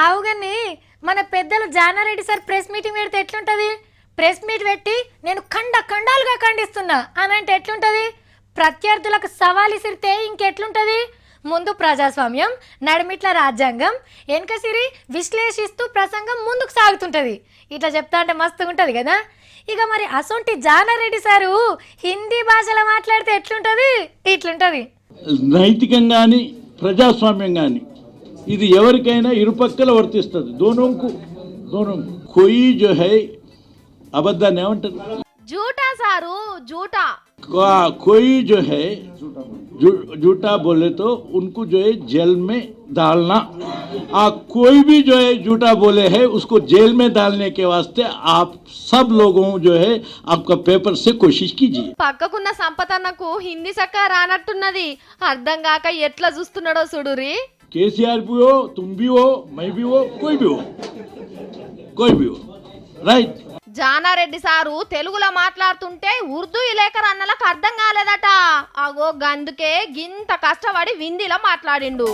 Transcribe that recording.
అవుగని మన పెద్దలు Jana Reddy sir press meeting పెడితే ఎట్లుంటది? ప్రెస్ మీట్ పెట్టి నేను ఖండాలుగా ఖండిస్తున్నా అని అంటే ఎట్లుంటది? ప్రత్యర్థులకు సవాల్ ఇసిరితే ఇంకెట్లుంటది? ముందు ప్రజాస్వామ్యం, నడిమిట్ల రాజ్యాంగం, వెనకసిరి విశ్లేషిస్తూ ప్రసంగం ముందుకు సాగుతుంటది. ఇట్లా చెప్తా అంటే మస్తుగా ఉంటది కదా. ఇక మరి అసొంటి జానారెడ్డి సారు హిందీ భాషలో మాట్లాడితే ఎట్లుంటది? ఇట్లుంటది. నైతికంగాని ప్రజాస్వామ్యంగాని ఇది ఎవరికైనా ఇరుపక్కల వర్తిస్తుంది. दोनों कोई जो है అబద్ధాన్ని ఏమంటారు? झूठा सारू झूठा कोई जो है झूठा बोले तो उनको जो है जेल में डालना। कोई भी जो है झूठा बोले है उसको जेल में डालने के वास्ते आप सब लोगों जो है आपका पेपर से कोशिश कीजिए. పక్కకున్న సంపతన్నకు హిందీ సక్క రానట్టున్నది. అర్థం కాక ఎట్లా చూస్తున్నాడో చూడురి. केसीआर भी हो, तुम भी हो, मैं भी हो, कोई भी हो, राइट. జానారెడ్డి సారు తెలుగులో మాట్లాడుతుంటే ఉర్దూ ఇలేకర్ అన్నలకు అర్థం కాలేదట. అగో గందుకే గింత కష్టపడి హిందీలో మాట్లాడిండు.